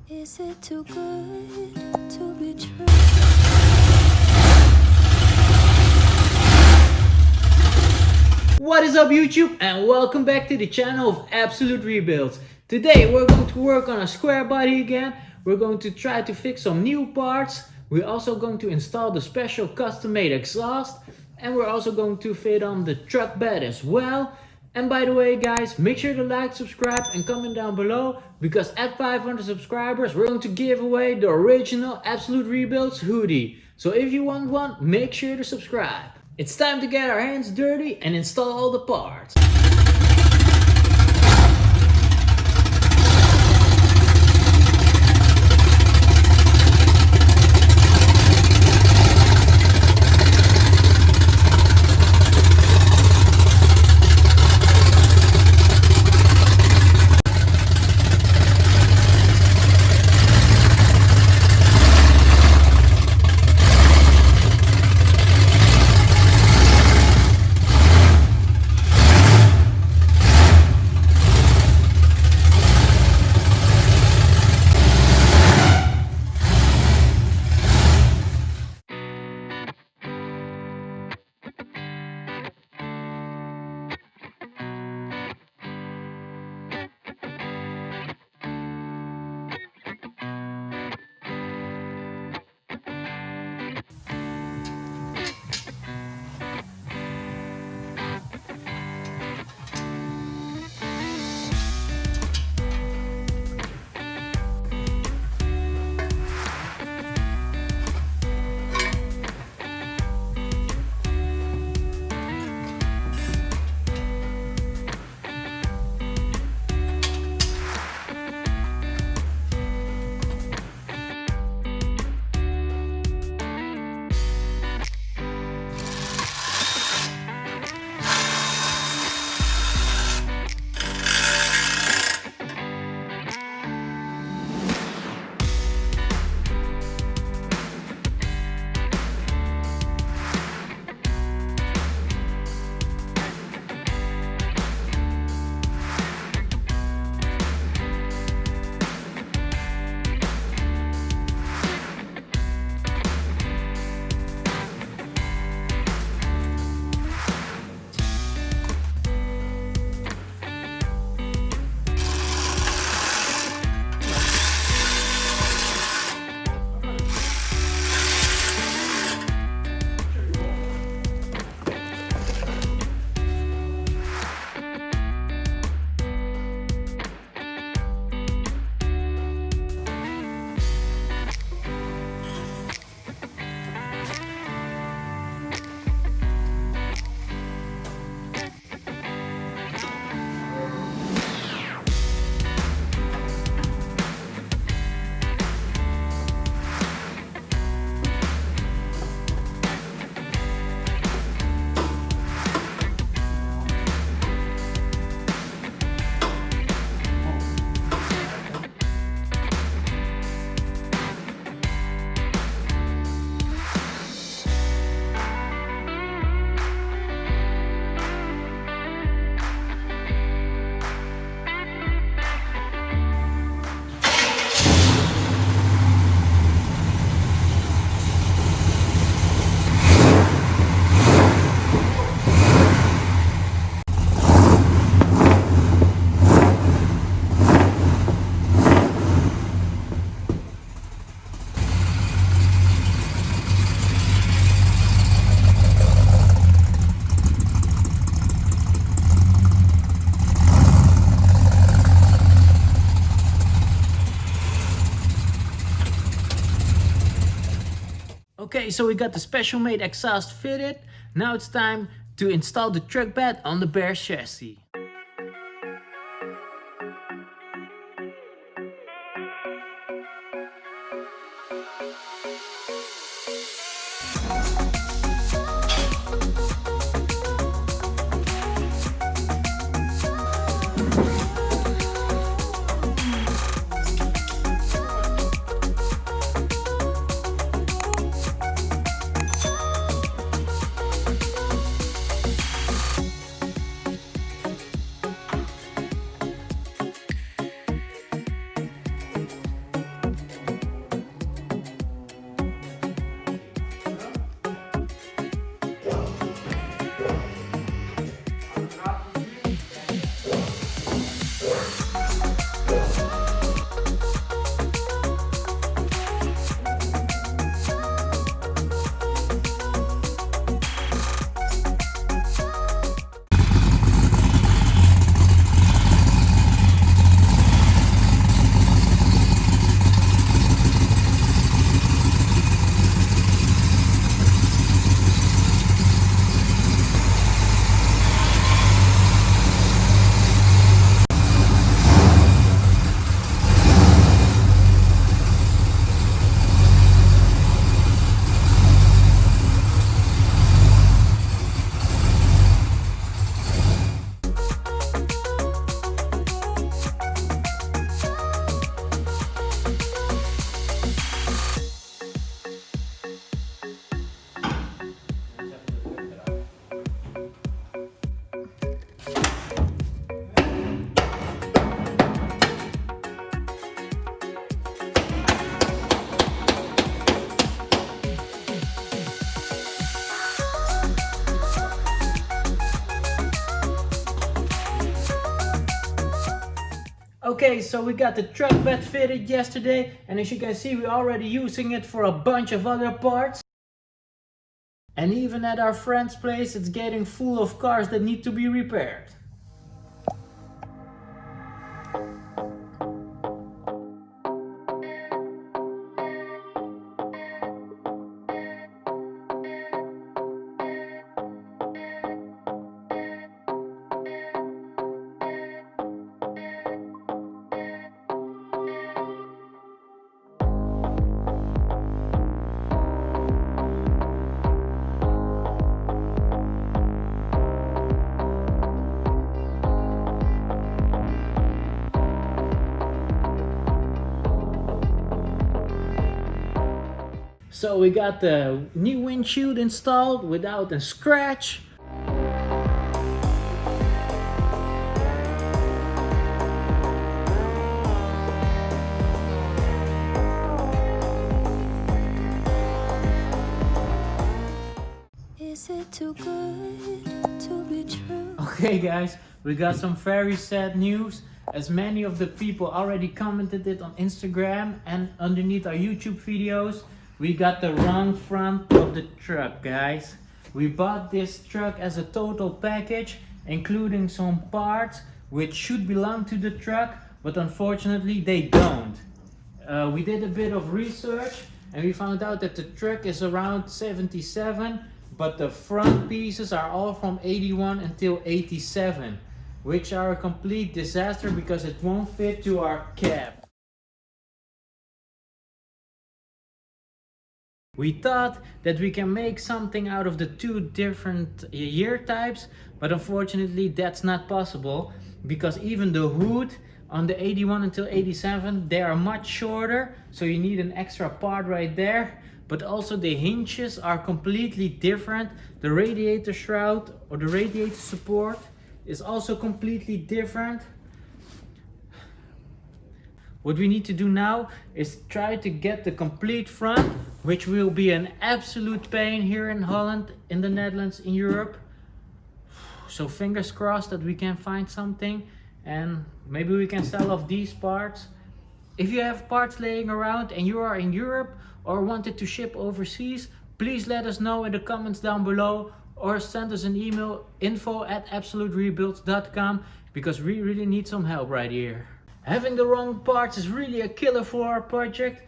Is it too good to be true? What is up YouTube, and welcome back to the channel of Absolute Rebuilds. Today we're going to work on a square body again. We're going to try to fix some new parts. We're also going to install the special custom made exhaust, and we're also going to fit on the truck bed as well. And by the way guys, make sure to like, subscribe and comment down below, because at 500 subscribers we're going to give away the original Absolute Rebuilds hoodie. So if you want one, make sure to subscribe. It's time to get our hands dirty and install all the parts. Okay, so we got the special made exhaust fitted. Now it's time to install the truck bed on the bare chassis. Okay, so we got the truck bed fitted yesterday, and as you can see, we're already using it for a bunch of other parts. And even at our friend's place, it's getting full of cars that need to be repaired. So we got the new windshield installed without a scratch. Is it too good to be true? Okay guys, we got some very sad news, as many of the people already commented it on Instagram and underneath our YouTube videos. We got the wrong front of the truck, guys. We bought this truck as a total package, including some parts which should belong to the truck, but unfortunately they don't. We did a bit of research and we found out that the truck is around 77, but the front pieces are all from 81 until 87, which are a complete disaster because it won't fit to our cab. We thought that we can make something out of the two different year types, but unfortunately that's not possible, because even the hood on the 81 until 87, they are much shorter, so you need an extra part right there. But also the hinges are completely different. The radiator shroud or the radiator support is also completely different. What we need to do now is try to get the complete front, which will be an absolute pain here in Holland, in the Netherlands, in Europe. So fingers crossed that we can find something and maybe we can sell off these parts. If you have parts laying around and you are in Europe or wanted to ship overseas, please let us know in the comments down below or send us an email, info@absoluterebuilds.com, because we really need some help right here. Having the wrong parts is really a killer for our project.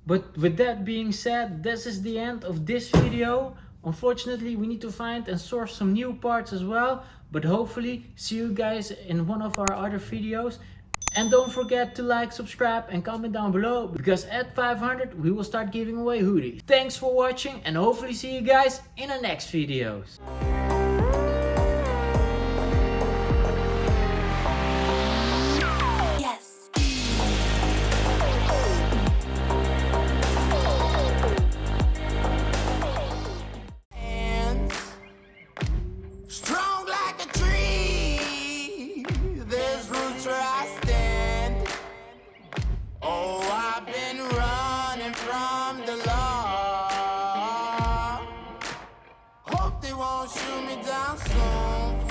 But with that being said, this is the end of this video. Unfortunately, we need to find and source some new parts as well. But hopefully, see you guys in one of our other videos. And don't forget to like, subscribe and comment down below, because at 500 we will start giving away hoodies. Thanks for watching and hopefully see you guys in the next videos. Strong like a tree, there's roots where I stand. Oh, I've been running from the law. Hope they won't shoot me down soon.